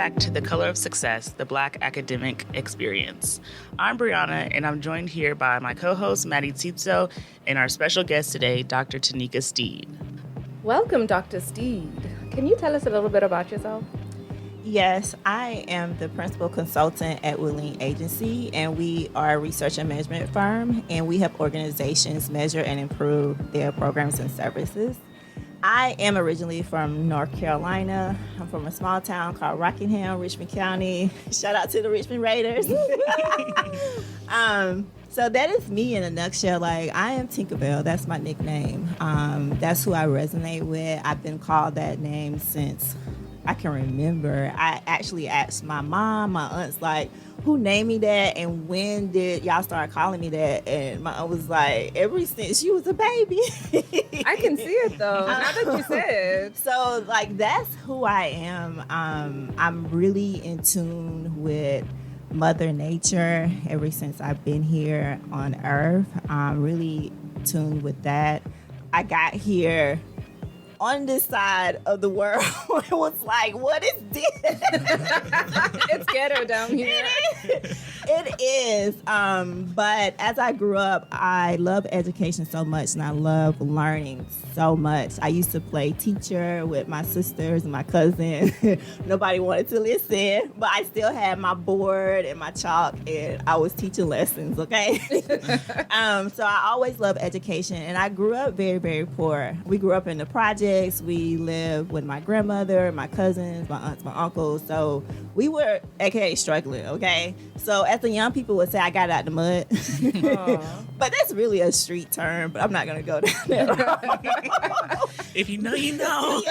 back to The Color of Success, the Black Academic Experience. I'm Brianna, and I'm joined here by my co-host, Maddie Tizzo, and our special guest today, Dr. Teneka Steed. Welcome, Dr. Steed. Can you tell us a little bit about yourself? Yes, I am the principal consultant at Willing Agency, and we are a research and management firm, and we help organizations measure and improve their programs and services. I am originally from North Carolina. I'm from a small town called Rockingham, Richmond County. Shout out to the Richmond Raiders. So that is me in a nutshell. Like, I am Tinkerbell. That's my nickname. That's who I resonate with. I've been called that name since I can remember. I actually asked my mom, my aunts, like, who named me that and when did y'all start calling me that? And my aunt was like, ever since you was a baby. I can see it though, now that you said. So like, that's who I am. I'm really in tune with Mother Nature ever since I've been here on Earth. I'm really tuned with that. I got here on this side of the world. It was like, what is this? It's ghetto down here. It is. But as I grew up, I love education so much, and I love learning so much. I used to play teacher with my sisters and my cousin. Nobody wanted to listen, but I still had my board and my chalk, and I was teaching lessons, okay? So I always loved education, and I grew up very, very poor. We grew up in the projects. We lived with my grandmother, my cousins, my aunts, my uncles. So we were, aka, struggling, okay? So as the young people would say, I got out the mud. But that's really a street term, but I'm not going to go down there. If you know, you know.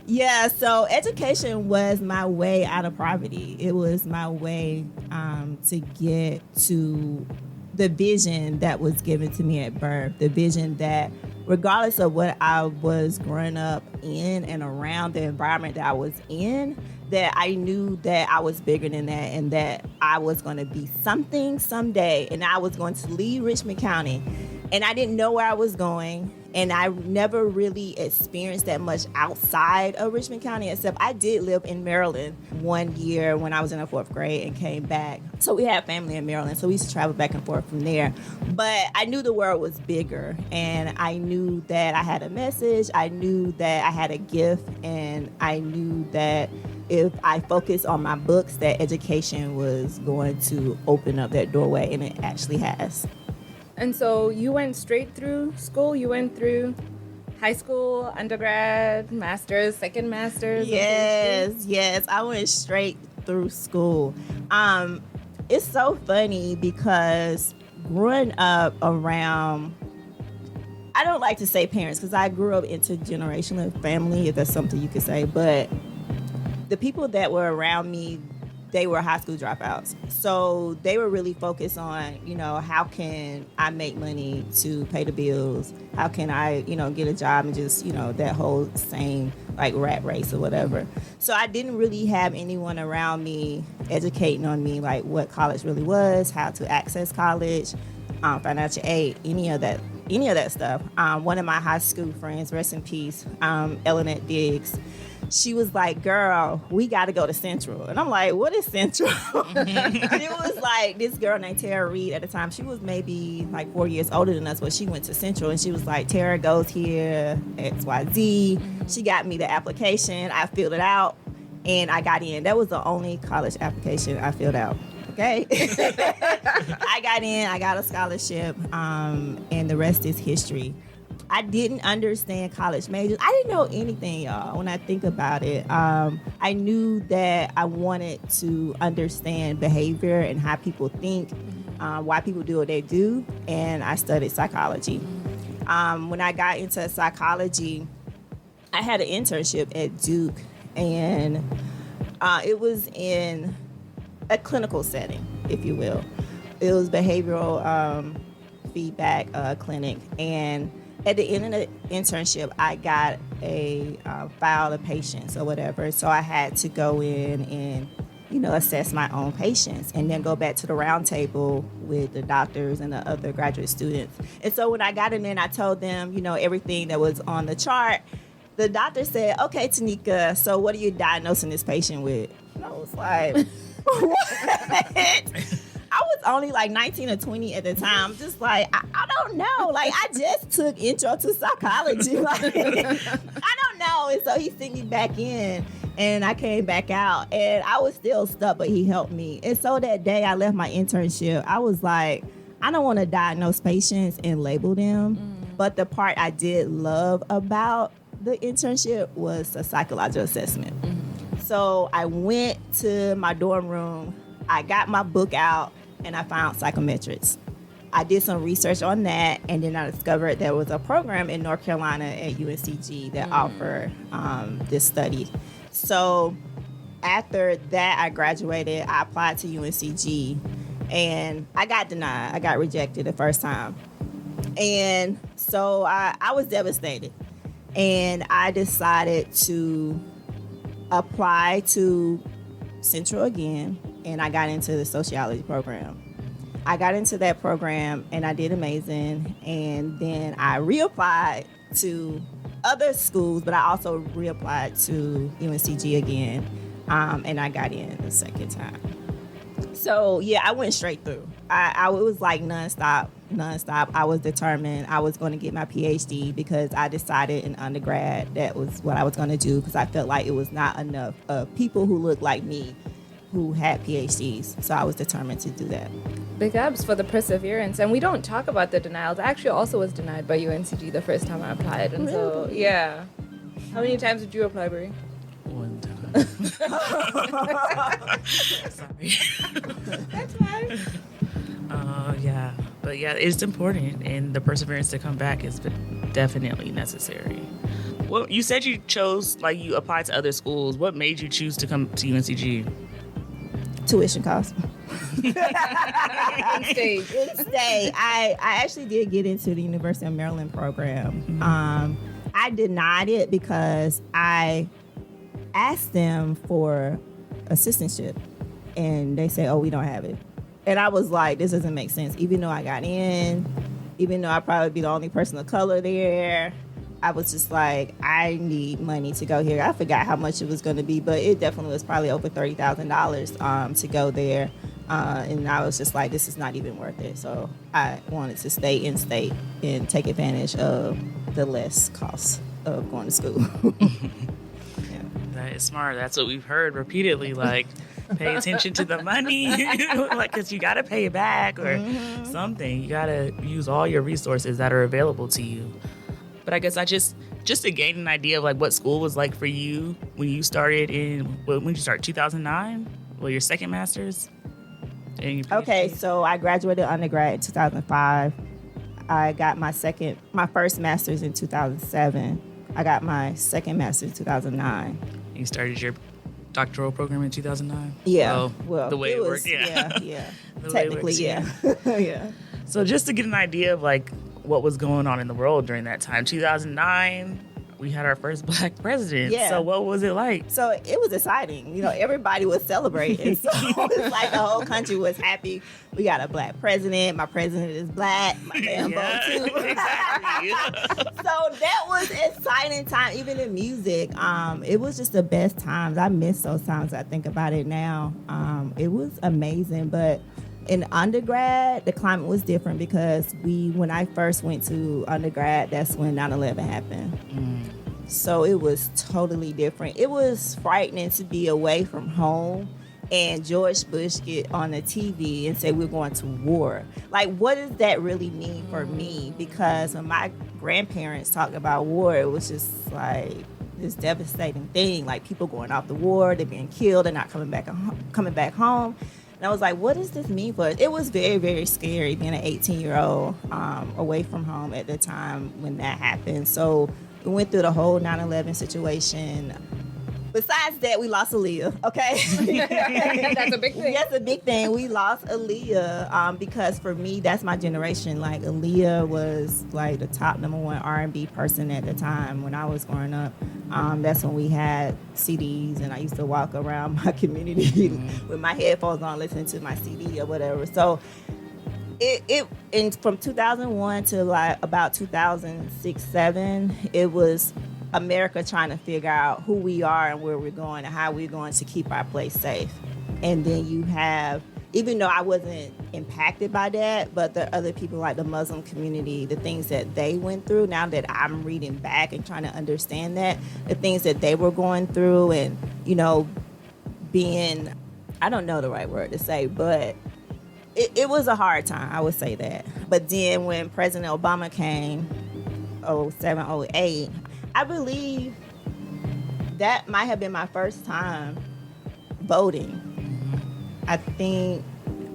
Yeah, so education was my way out of poverty. It was my way to get to the vision that was given to me at birth, the vision that regardless of what I was growing up in and around the environment that I was in, that I knew that I was bigger than that and that I was going to be something someday, and I was going to leave Richmond County. And I didn't know where I was going, and I never really experienced that much outside of Richmond County, except I did live in Maryland one year when I was in the 4th grade and came back. So we had family in Maryland, so we used to travel back and forth from there. But I knew the world was bigger, and I knew that I had a message. I knew that I had a gift, and I knew that if I focused on my books, that education was going to open up that doorway, and it actually has. And so you went straight through school? You went through high school, undergrad, master's, second master's? Yes. I went straight through school. It's so funny because growing up around, I don't like to say parents because I grew up intergenerational family, if that's something you could say, but the people that were around me, they were high school dropouts. So they were really focused on, how can I make money to pay the bills? How can I, get a job and just, that whole same like rat race or whatever. So I didn't really have anyone around me educating on me like what college really was, how to access college, financial aid, any of that stuff. One of my high school friends, rest in peace, Eleanor Diggs, she was like, girl, we got to go to Central. And I'm like, what is Central? It was like this girl named Tara Reed at the time. She was maybe like 4 years older than us, but she went to Central. And she was like, Tara goes here, XYZ. She got me the application. I filled it out, and I got in. That was the only college application I filled out. Okay. I got in. I got a scholarship, and the rest is history. I didn't understand college majors. I didn't know anything, y'all, when I think about it. I knew that I wanted to understand behavior and how people think, why people do what they do, and I studied psychology. When I got into psychology, I had an internship at Duke, and it was in a clinical setting, if you will. It was behavioral feedback clinic, and at the end of the internship, I got a file of patients or whatever. So I had to go in and, assess my own patients and then go back to the round table with the doctors and the other graduate students. And so when I got in there, I told them, everything that was on the chart. the doctor said, okay, Teneka, so what are you diagnosing this patient with? And I was like, what? I was only like 19 or 20 at the time. Just like, I don't know. Like, I just took intro to psychology. Like, I don't know. And so he sent me back in, and I came back out, and I was still stuck, but he helped me. And so that day I left my internship, I was like, I don't want to diagnose patients and label them. But the part I did love about the internship was a psychological assessment. So I went to my dorm room, I got my book out, and I found psychometrics. I did some research on that, and then I discovered there was a program in North Carolina at UNCG that offered this study. So after that, I graduated, I applied to UNCG, and I got denied. I got rejected the first time. And so I was devastated. And I decided to apply to Central again, and I got into the sociology program. I got into that program, and I did amazing. And then I reapplied to other schools, but I also reapplied to UNCG again, and I got in the second time. So yeah, I went straight through. I was like nonstop. I was determined I was going to get my PhD because I decided in undergrad that was what I was going to do, because I felt like it was not enough of people who looked like me who had PhDs. So I was determined to do that. Big ups for the perseverance. And we don't talk about the denials. I actually also was denied by UNCG the first time I applied. And so, yeah. How many times did you apply, Brie? One time. Sorry. That's fine. Yeah. But yeah, it's important, and the perseverance to come back is definitely necessary. Well, you said you chose, like, you applied to other schools. What made you choose to come to UNCG? Tuition costs. In-state. I actually did get into the University of Maryland program. I denied it because I asked them for assistantship, and they said, oh, we don't have it. And I was like, this doesn't make sense. Even though I got in, even though I'd probably be the only person of color there, I was just like, I need money to go here. I forgot how much it was going to be, but it definitely was probably over $30,000 to go there. And I was just like, this is not even worth it. So I wanted to stay in state and take advantage of the less cost of going to school. Yeah. That is smart. That's what we've heard repeatedly. Like, pay attention to the money, like, because you got to pay it back or something. You got to use all your resources that are available to you. But I guess I just to gain an idea of like what school was like for you when you started when you started 2009, well, your second master's. And your Okay, so I graduated undergrad in 2005. I got my first master's in 2007. I got my second master's in 2009. You started your doctoral program in 2009? Yeah. Well, the way it worked, yeah. Yeah. The way it Technically, works, yeah. Yeah. So just to get an idea of like what was going on in the world during that time, 2009, we had our first Black president. Yeah. So what was it like? So it was exciting. You know, everybody was celebrating. So it's like the whole country was happy. We got a Black president. My president is Black. My Lambo too. Exactly. So that was exciting time, even in music. It was just the best times. I miss those times. I think about it now. It was amazing. But in undergrad, the climate was different because when I first went to undergrad, that's when 9/11 happened. So it was totally different. It was frightening to be away from home and George Bush get on the TV and say we're going to war. Like, what does that really mean for me? Because when my grandparents talked about war, it was just like this devastating thing. Like, people going off the war, they're being killed, they're not coming back home. And I was like, what does this mean for us? It was very, very scary being an 18-year-old away from home at the time when that happened. So we went through the whole 9/11 situation. Besides that, we lost Aaliyah, okay? That's a big thing. That's a big thing. We lost Aaliyah because for me, that's my generation. Like, Aaliyah was like the top #1 R&B person at the time when I was growing up. That's when we had CDs, and I used to walk around my community with my headphones on, listening to my CD or whatever. So and from 2001 to like about 2006-07, it was America trying to figure out who we are and where we're going and how we're going to keep our place safe. And then you have, even though I wasn't impacted by that, but the other people like the Muslim community, the things that they went through, now that I'm reading back and trying to understand that, the things that they were going through and, you know, being, I don't know the right word to say, but it was a hard time, I would say that. But then when President Obama came, 07, 08, I believe that might have been my first time voting. I think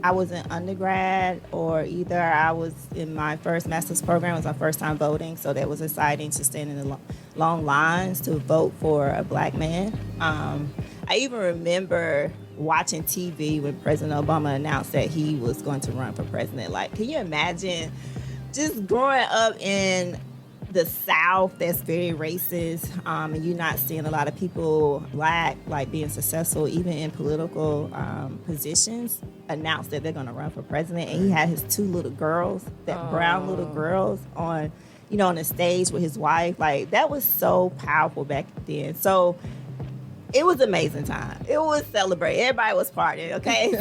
I was in undergrad, or either I was in my first master's program. It was my first time voting, so that was exciting to stand in the long lines to vote for a black man. I even remember watching TV when President Obama announced that he was going to run for president. Like, can you imagine just growing up in the South that's very racist, and you're not seeing a lot of people, black, like being successful even in political positions, announce that they're going to run for president. And he had his two little girls, brown little girls, on, you know, on the stage with his wife. Like, that was so powerful back then. So it was an amazing time. It was celebrating. Everybody was partying, okay?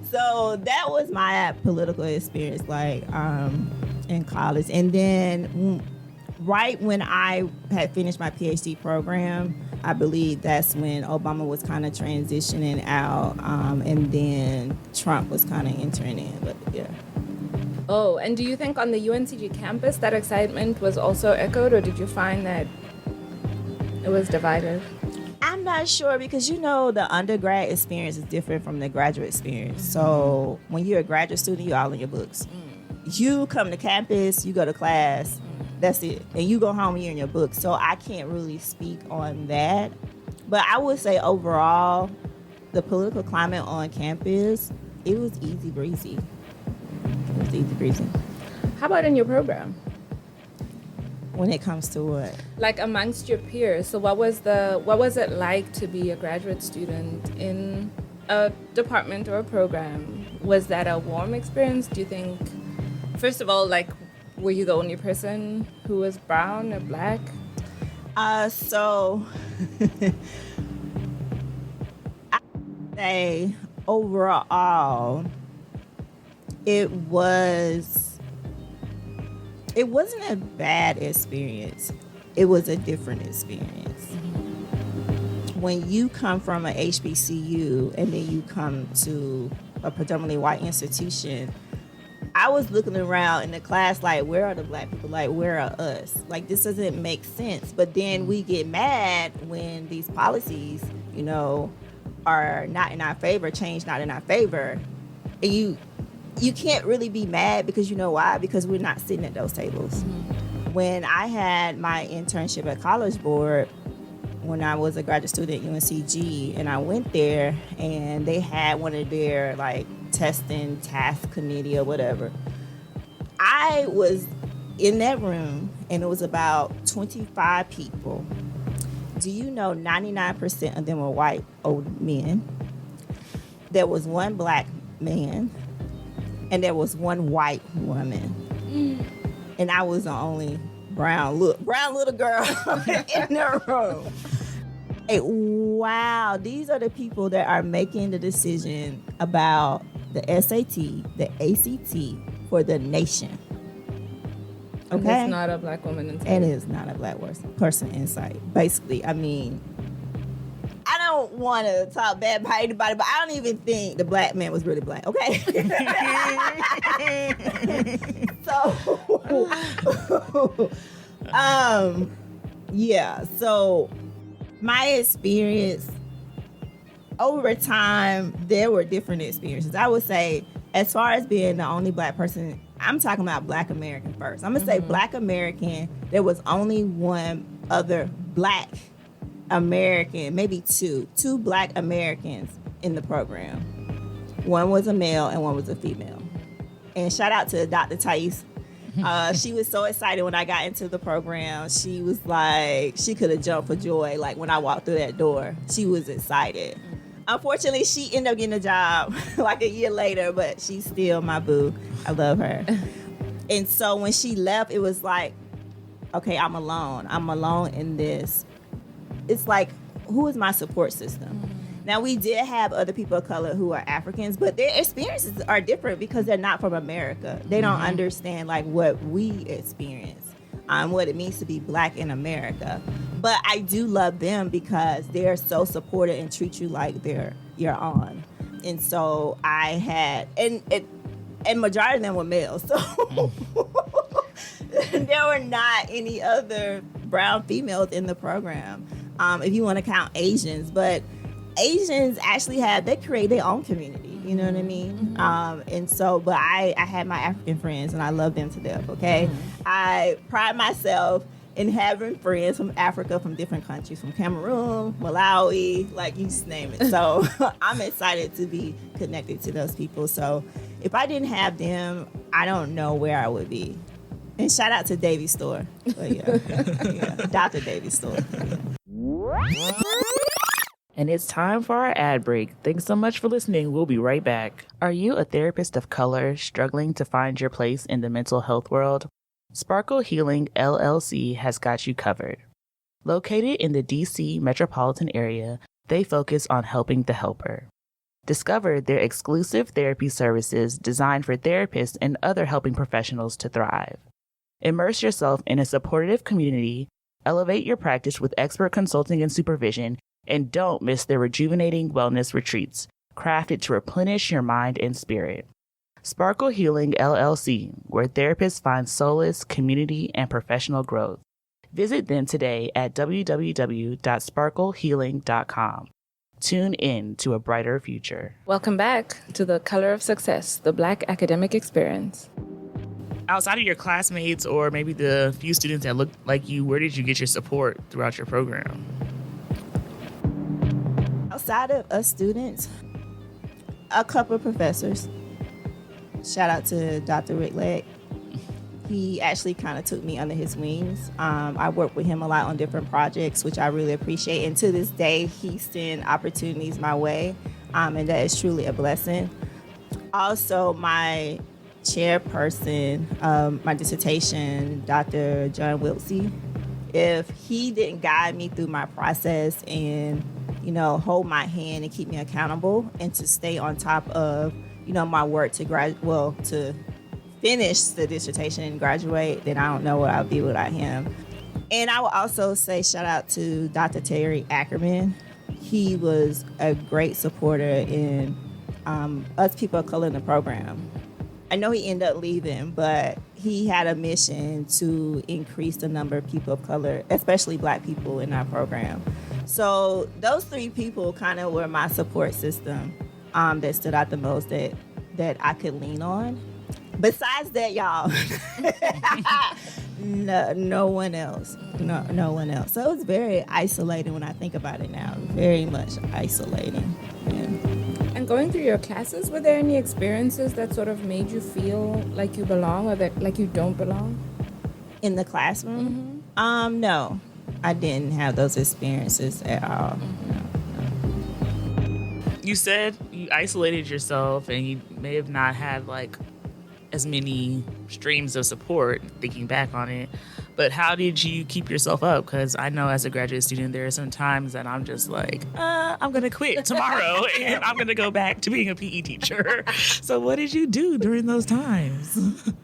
So that was my political experience, like, in college. And then right when I had finished my PhD program, I believe that's when Obama was kind of transitioning out, and then Trump was kind of entering in, but yeah. Oh, and do you think on the UNCG campus that excitement was also echoed, or did you find that it was divided? I'm not sure, because, you know, the undergrad experience is different from the graduate experience. Mm-hmm. So when you're a graduate student, you're all in your books. You come to campus, you go to class, that's it. And you go home and you're in your book. So I can't really speak on that. But I would say overall, the political climate on campus, it was easy breezy. It was easy breezy. How about in your program? When it comes to what? Like amongst your peers. So what was it like to be a graduate student in a department or a program? Was that a warm experience? Do you think, first of all, like, were you the only person who was brown or black? So I would say overall, it wasn't a bad experience. It was a different experience. Mm-hmm. When you come from a HBCU and then you come to a predominantly white institution, I was looking around in the class like, where are the black people? Like, where are us? Like, this doesn't make sense. But then we get mad when these policies, you know, are not in our favor, change not in our favor. And you can't really be mad, because you know why? Because we're not sitting at those tables. Mm-hmm. When I had my internship at College Board, when I was a graduate student at UNCG, and I went there and they had one of their like testing task committee or whatever, I was in that room and it was about 25 people. Do you know 99% of them were white old men? There was one black man and there was one white woman. And I was the only brown little girl in the room. Hey, wow, these are the people that are making the decision about the SAT, the ACT for the nation. Okay? And it's not a black woman in sight. And it is not a black person in sight. Basically, I mean, I don't want to talk bad about anybody, but I don't even think the black man was really black, okay? Yeah, so my experience over time, there were different experiences. I would say, as far as being the only black person, I'm talking about black American first. I'm gonna say black American. There was only one other black American, maybe two black Americans in the program. One was a male and one was a female. And shout out to Dr. Thais. She was so excited when I got into the program. She was like, she could have jumped for joy. Like when I walked through that door, she was excited. Unfortunately, she ended up getting a job like a year later, but she's still my boo. I love her. And so when she left, it was like, okay, I'm alone in this. It's like, who is my support system? Now, we did have other people of color who are Africans, but their experiences are different because they're not from America. They don't understand like what we experience, what it means to be Black in America. But I do love them because they're so supportive and treat you like they're your own. And so I had, and majority of them were males, so there were not any other brown females in the program, if you want to count Asians. But Asians actually they create their own community, you know what I mean? And so, but I had my African friends and I love them to death, okay? I pride myself in having friends from Africa, from different countries, from Cameroon, Malawi, like you just name it. So I'm excited to be connected to those people. So if I didn't have them, I don't know where I would be. And shout out to Davy's Store. But yeah, Dr. Davy's Store. Yeah. And it's time for our ad break. Thanks so much for listening. We'll be right back. Are you a therapist of color struggling to find your place in the mental health world? Sparkle Healing LLC has got you covered. Located in the DC metropolitan area, they focus on helping the helper. Discover their exclusive therapy services designed for therapists and other helping professionals to thrive. Immerse yourself in a supportive community, elevate your practice with expert consulting and supervision, and don't miss their rejuvenating wellness retreats, crafted to replenish your mind and spirit. Sparkle Healing LLC, where therapists find solace, community, and professional growth. Visit them today at www.sparklehealing.com. Tune in to a brighter future. Welcome back to The Color of Success, the Black academic experience. Outside of your classmates or maybe the few students that look like you, where did you get your support throughout your program? Outside of us students, a couple of professors. Shout out to Dr. Rick Legg. He actually kind of took me under his wings. I worked with him a lot on different projects, which I really appreciate. And to this day, he sends opportunities my way, and that is truly a blessing. Also, my chairperson, my dissertation, Dr. John Wiltsey, if he didn't guide me through my process and, hold my hand and keep me accountable and to stay on top of, my work to finish the dissertation and graduate, then I don't know what I'll be without him. And I will also say shout out to Dr. Terry Ackerman. He was a great supporter in us people of color in the program. I know he ended up leaving, but he had a mission to increase the number of people of color, especially Black people in our program. So those three people kind of were my support system that stood out the most that I could lean on. Besides that, y'all, no one else. No one else. So it was very isolating when I think about it now. Very much isolating. Yeah. And going through your classes, were there any experiences that sort of made you feel like you belong or that like you don't belong? In the classroom? No. I didn't have those experiences at all. No. You said you isolated yourself and you may have not had as many streams of support, thinking back on it, but how did you keep yourself up? Because I know as a graduate student, there are some times that I'm just like, I'm going to quit tomorrow and I'm going to go back to being a PE teacher. So what did you do during those times?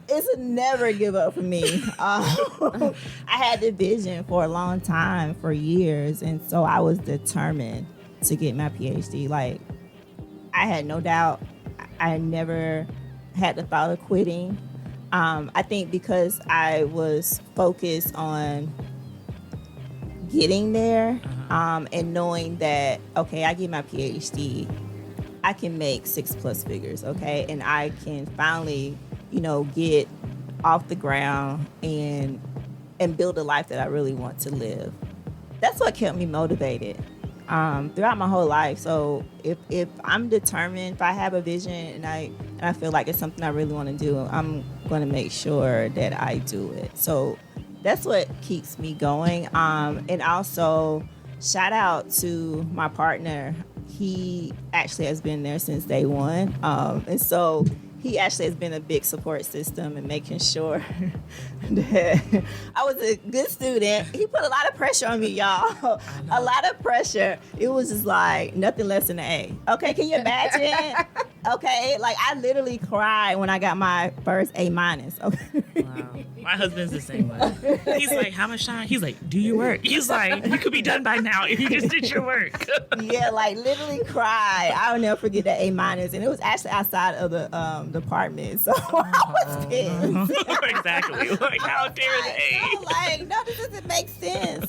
It's a never give up for me. I had the vision for a long time, for years, and so I was determined to get my PhD. I had no doubt. I never had the thought of quitting. I think because I was focused on getting there, and knowing that, okay, I get my PhD, I can make 6+ figures, okay? And I can finally, get off the ground and build a life that I really want to live. That's what kept me motivated throughout my whole life. So if I'm determined, if I have a vision and I feel like it's something I really want to do, I'm going to make sure that I do it. So that's what keeps me going. And also shout out to my partner. He actually has been there since day one. And so he actually has been a big support system and making sure that I was a good student. He put a lot of pressure on me, y'all. A lot of pressure. It was just like nothing less than an A. Okay, can you imagine? Okay, like I literally cried when I got my first A-. Okay. Wow. My husband's the same way. He's like, how much time? He's like, do your work. He's like, you could be done by now if you just did your work. Yeah, like literally cried. I'll never forget that A-, and it was actually outside of the department, so I was pissed. Exactly. Like, how dare they? I'm like, no, this doesn't make sense.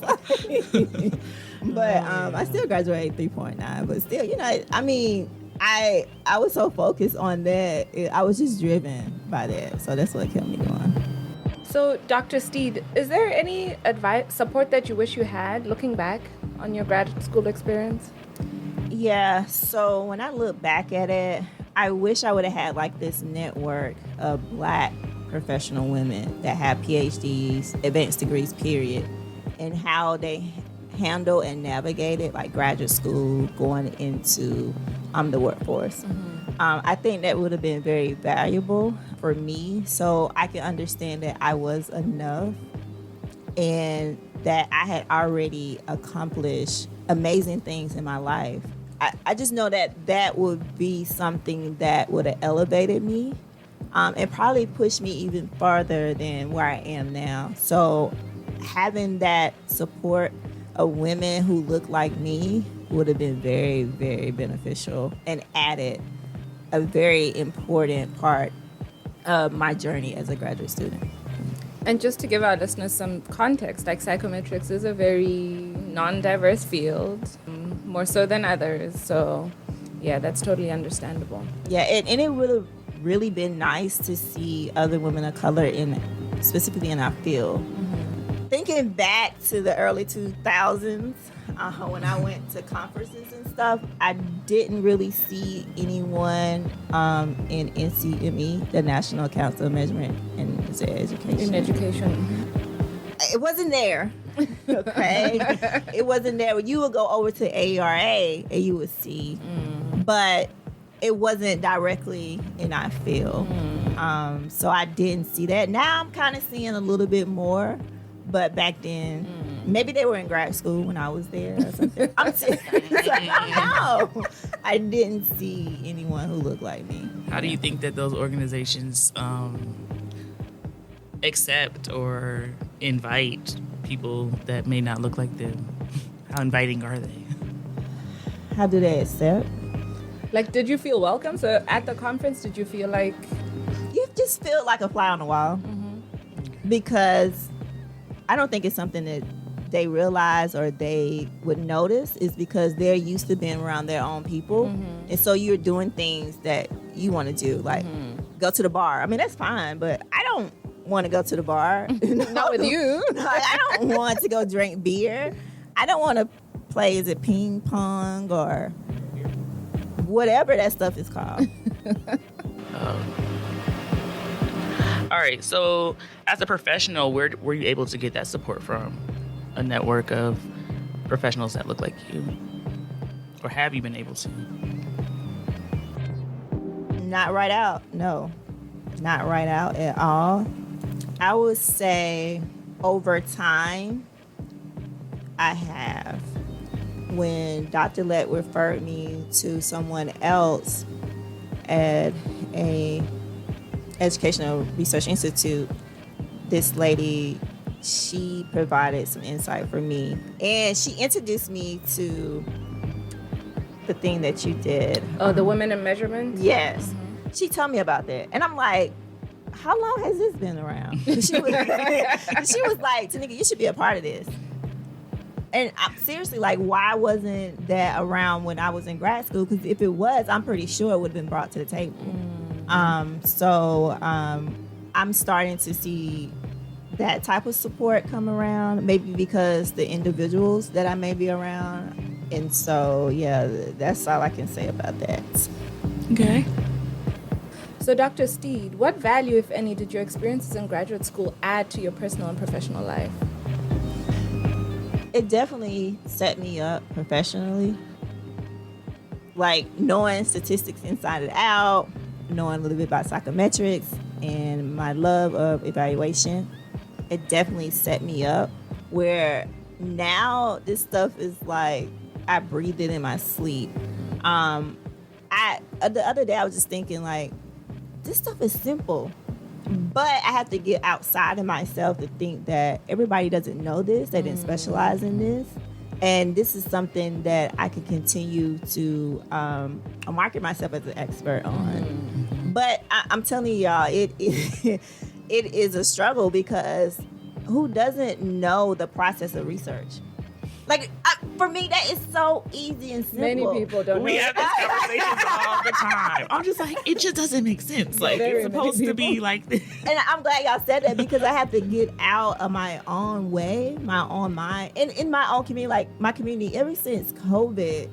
But I still graduated 3.9, but still, I mean, I was so focused on that. I was just driven by that, so that's what kept me going. So, Dr. Steed, is there any support that you wish you had looking back on your grad school experience? Yeah, so when I look back at it, I wish I would have had like this network of Black professional women that have PhDs, advanced degrees, period, and how they handle and navigated like graduate school going into the workforce. I think that would have been very valuable for me, so I can understand that I was enough and that I had already accomplished amazing things in my life. I just know that would be something that would have elevated me and probably pushed me even farther than where I am now. So having that support of women who look like me would have been very, very beneficial and added a very important part of my journey as a graduate student. And just to give our listeners some context, like psychometrics is a very non-diverse field, more so than others. So, yeah, that's totally understandable. Yeah, and it would have really been nice to see other women of color specifically in our field. Thinking back to the early 2000s, when I went to conferences and stuff, I didn't really see anyone in NCME, the National Council of Measurement and Education. In education. It wasn't there. Okay? It wasn't there. You would go over to ARA and you would see, but it wasn't directly in our field. So I didn't see that. Now I'm kind of seeing a little bit more. But back then, maybe they were in grad school when I was there or something. I'm serious. No, I didn't see anyone who looked like me. How do you think that those organizations accept or invite people that may not look like them? How inviting are they? How do they accept? Like, did you feel welcome? So at the conference, did you feel like... You just feel like a fly on the wall. Because I don't think it's something that they realize or they would notice. Is because they're used to being around their own people. And so you're doing things that you want to do, like go to the bar. I mean, that's fine, but I don't want to go to the bar. Not with you. Like, I don't want to go drink beer. I don't want to play, is it ping pong or whatever that stuff is called. All right, so as a professional, where were you able to get that support from? A network of professionals that look like you? Or have you been able to? Not right out, no. Not right out at all. I would say over time, I have. When Dr. Lett referred me to someone else at a Educational Research Institute, this lady, she provided some insight for me. And she introduced me to the thing that you did. Oh, the Women in Measurement? Yes. She told me about that. And I'm like, how long has this been around? She was like, Teneka, you should be a part of this. And I'm seriously like, why wasn't that around when I was in grad school? Because if it was, I'm pretty sure it would have been brought to the table. So I'm starting to see that type of support come around, maybe because the individuals that I may be around. And so, yeah, that's all I can say about that. Okay. So, Dr. Steed, what value, if any, did your experiences in graduate school add to your personal and professional life? It definitely set me up professionally. Like knowing statistics inside and out, knowing a little bit about psychometrics and my love of evaluation, it definitely set me up where now this stuff is like I breathe it in my sleep. The other day I was just thinking like, this stuff is simple, but I have to get outside of myself to think that everybody doesn't know this, they didn't specialize in this, and this is something that I can continue to market myself as an expert on. But I'm telling y'all, it is a struggle because who doesn't know the process of research? Like, for me, that is so easy and simple. Many people don't know. We have these conversations all the time. I'm just like, it just doesn't make sense. Like, it's supposed to be like this. And I'm glad y'all said that because I have to get out of my own way, my own mind, and in my own community, like my community, ever since COVID.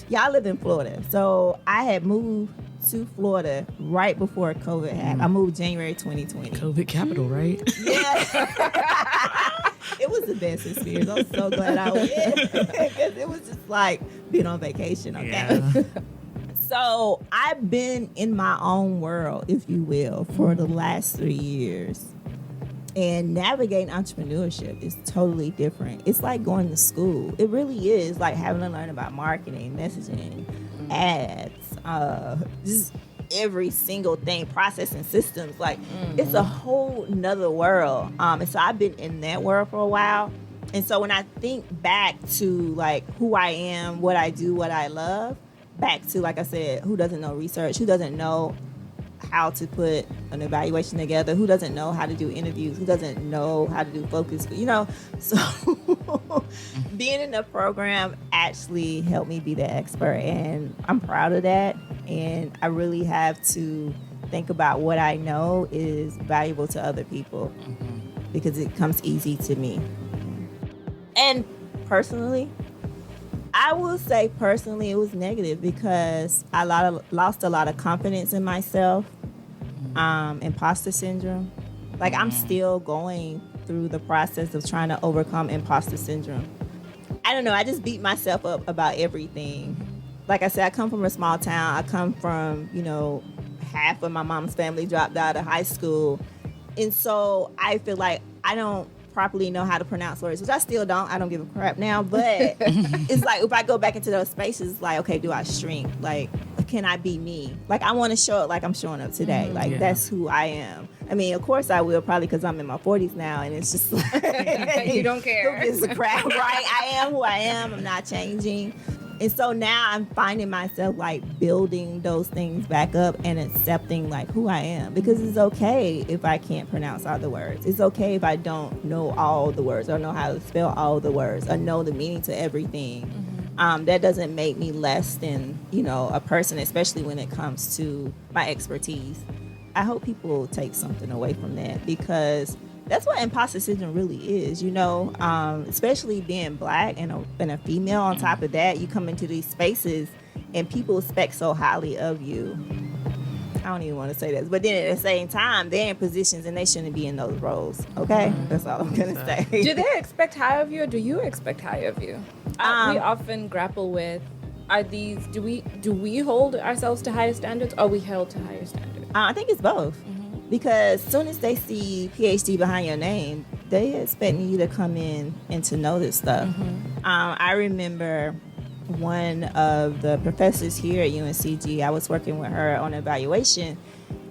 Y'all live in Florida. So I had moved to Florida right before COVID happened. I moved January 2020. COVID capital, right? Yeah. It was the best experience. I'm so glad I went because it was just like being on vacation. Okay. Yeah. So I've been in my own world, if you will, for the last 3 years. And navigating entrepreneurship is totally different. It's like going to school. It really is like having to learn about marketing, messaging, ads, just every single thing, processing systems. Like it's a whole nother world. And so I've been in that world for a while. And so when I think back to like who I am, what I do, what I love, back to, like I said, who doesn't know research, who doesn't know how to put an evaluation together, who doesn't know how to do interviews, who doesn't know how to do focus, so being in the program actually helped me be the expert, and I'm proud of that. And I really have to think about what I know is valuable to other people because it comes easy to me. And personally, I will say personally it was negative because I lost a lot of confidence in myself, imposter syndrome. Like I'm still going through the process of trying to overcome imposter syndrome. I don't know, I just beat myself up about everything. Like I said, I come from a small town. I come from, half of my mom's family dropped out of high school. And so I feel like I don't properly know how to pronounce words, which I still don't. I don't give a crap now. But it's like if I go back into those spaces, it's like, okay, do I shrink? Like, can I be me? Like, I want to show up like I'm showing up today. Like, that's who I am. I mean, of course I will, probably because I'm in my 40s now, and it's just like... You don't care. Who gives a crap, right? I am who I am. I'm not changing. And so now I'm finding myself like building those things back up and accepting like who I am, because it's okay if I can't pronounce all the words. It's okay if I don't know all the words or know how to spell all the words or know the meaning to everything. That doesn't make me less than, a person, especially when it comes to my expertise. I hope people take something away from that, because that's what imposter syndrome really is, especially being Black and a female. On top of that, you come into these spaces and people expect so highly of you. I don't even want to say this, but then at the same time, they're in positions and they shouldn't be in those roles. Okay, that's all I'm gonna say. Do they expect high of you, or do you expect high of you? We often grapple with: do we hold ourselves to higher standards, or are we held to higher standards? I think it's both. Because as soon as they see PhD behind your name, they expect you to come in and to know this stuff. I remember one of the professors here at UNCG, I was working with her on evaluation,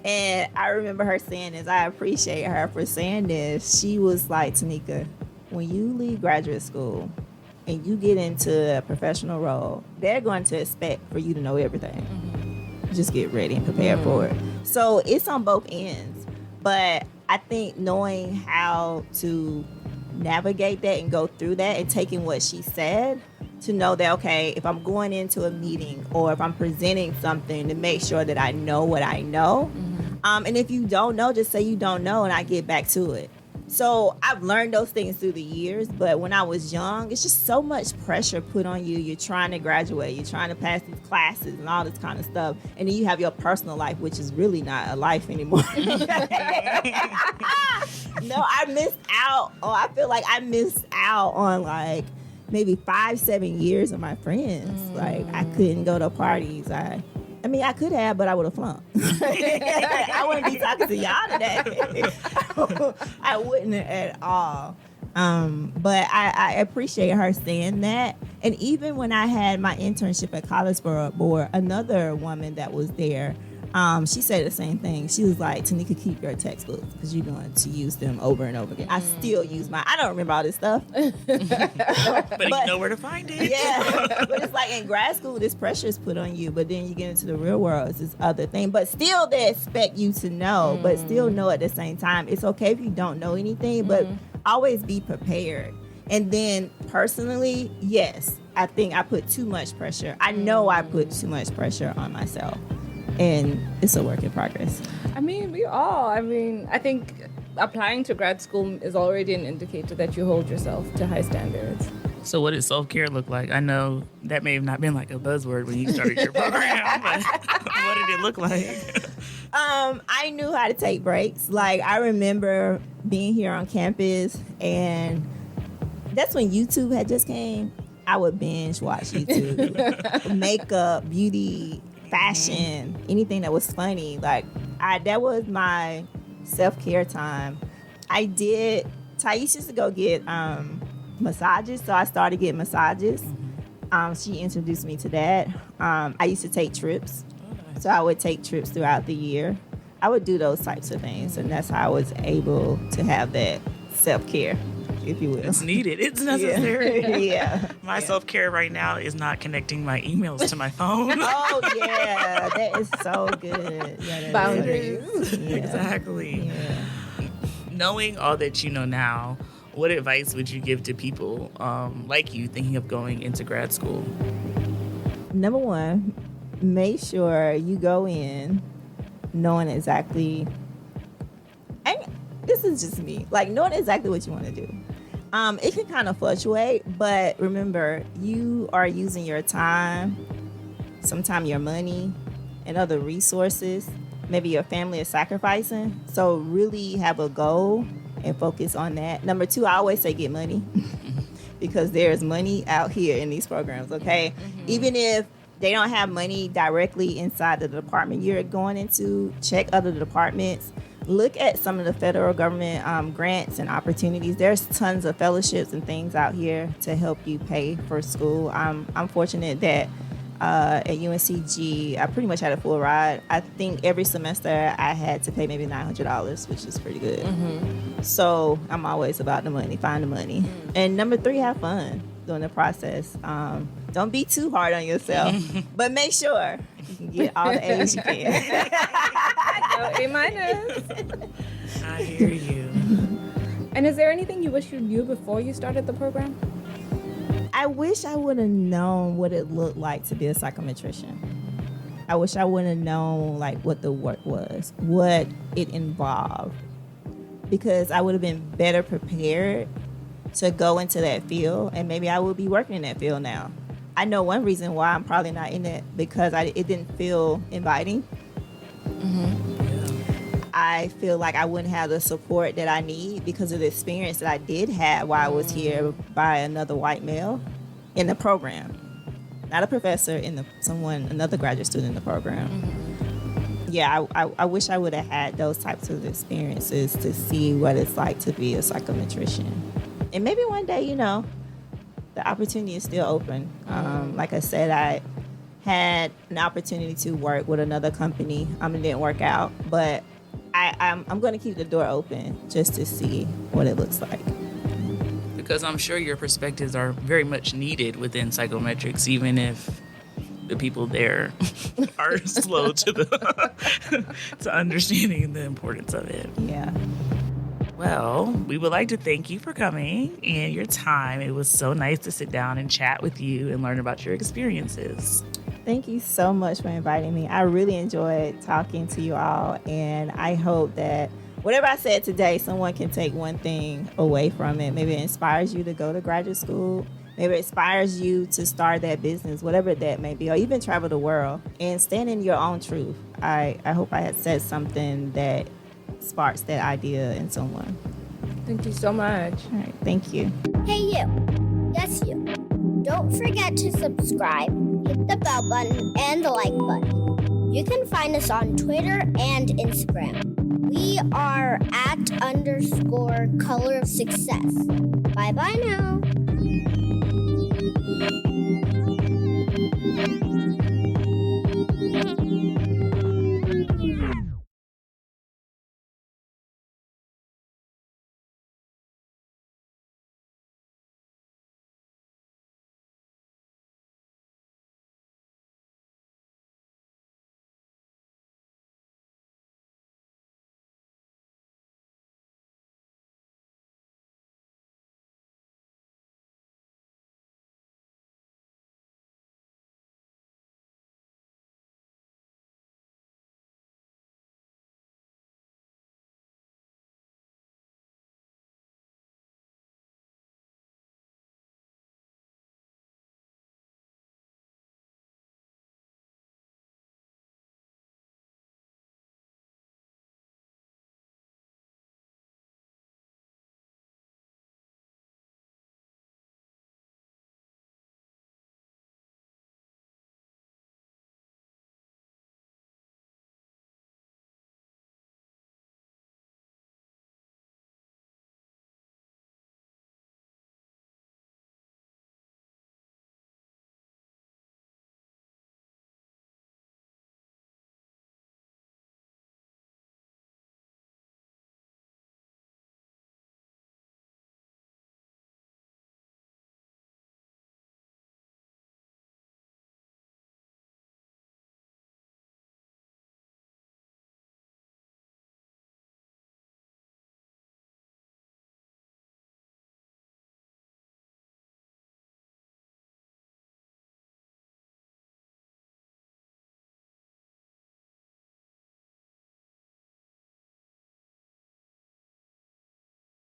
and I remember her saying this. I appreciate her for saying this. She was like, Teneka, when you leave graduate school and you get into a professional role, they're going to expect for you to know everything. Just get ready and prepare for it. So it's on both ends. But I think knowing how to navigate that and go through that and taking what she said to know that, okay, if I'm going into a meeting or if I'm presenting something, to make sure that I know what I know. And if you don't know, just say you don't know and I get back to it. So I've learned those things through the years, but when I was young, it's just so much pressure put on you. You're trying to graduate, you're trying to pass these classes and all this kind of stuff. And then you have your personal life, which is really not a life anymore. No, I missed out. I feel like I missed out on like maybe 5-7 years of my friends. Like I couldn't go to parties. I I mean, I could have, but I would have flunked. I wouldn't be talking to y'all today. I wouldn't at all. But I appreciate her saying that. And even when I had my internship at College Board, another woman that was there, she said the same thing. She was like, Teneka, keep your textbooks because you're going to use them over and over again. I still use mine. I don't remember all this stuff. but you know where to find it. Yeah. But it's like in grad school, this pressure is put on you. But then you get into the real world, it's this other thing. But still, they expect you to know. But still know at the same time. It's okay if you don't know anything, but always be prepared. And then personally, yes, I think I put too much pressure. I know I put too much pressure on myself. And it's a work in progress. I mean, we all. I mean, I think applying to grad school is already an indicator that you hold yourself to high standards. So what does self-care look like? I know that may have not been like a buzzword when you started your program, but what did it look like? I knew how to take breaks. Like, I remember being here on campus, and that's when YouTube had just came. I would binge watch YouTube. Makeup, beauty, fashion, anything that was funny. Like, that was my self-care time. Thais used to go get massages, so I started getting massages. She introduced me to that. I used to take trips, so I would take trips throughout the year. I would do those types of things, and that's how I was able to have that self-care, if you will. It's needed. It's necessary. Yeah. My self-care right now is not connecting my emails to my phone. Oh, yeah. That is so good. Yeah, Boundaries. Yeah. Exactly. Yeah. Knowing all that you know now, what advice would you give to people like you thinking of going into grad school? Number one, make sure you go in knowing exactly, and this is just me, like knowing exactly what you want to do. It can kind of fluctuate, but remember, you are using your time, sometimes your money, and other resources. Maybe your family is sacrificing. So really have a goal and focus on that. Number two, I always say get money because there's money out here in these programs, okay? Even if they don't have money directly inside the department you're going into, check other departments. Look at some of the federal government grants and opportunities. There's tons of fellowships and things out here to help you pay for school. I'm fortunate that at UNCG, I pretty much had a full ride. I think every semester I had to pay maybe $900, which is pretty good. So I'm always about the money, find the money. And number three, have fun during the process. Don't be too hard on yourself, but make sure you can get all the A's you can. A-. I hear you. And is there anything you wish you knew before you started the program? I wish I would have known what it looked like to be a psychometrician. I wish I would have known like what the work was, what it involved, because I would have been better prepared to go into that field, and maybe I would be working in that field now. I know one reason why I'm probably not in it because it didn't feel inviting. I feel like I wouldn't have the support that I need because of the experience that I did have while I was here by another white male in the program. Not a professor, another graduate student in the program. Yeah, I wish I would have had those types of experiences to see what it's like to be a psychometrician. And maybe one day, the opportunity is still open. Like I said, I had an opportunity to work with another company. It didn't work out, but I'm going to keep the door open just to see what it looks like. Because I'm sure your perspectives are very much needed within psychometrics, even if the people there are slow to understanding the importance of it. Yeah. Well, we would like to thank you for coming and your time. It was so nice to sit down and chat with you and learn about your experiences. Thank you so much for inviting me. I really enjoyed talking to you all, and I hope that whatever I said today, someone can take one thing away from it. Maybe it inspires you to go to graduate school. Maybe it inspires you to start that business, whatever that may be, or even travel the world and stand in your own truth. I hope I had said something that sparks that idea in someone. Thank you so much. All right, thank you. Hey you, yes you. Don't forget to subscribe, hit the bell button and the like button. You can find us on Twitter and Instagram. We are @_color of success. Bye-bye now.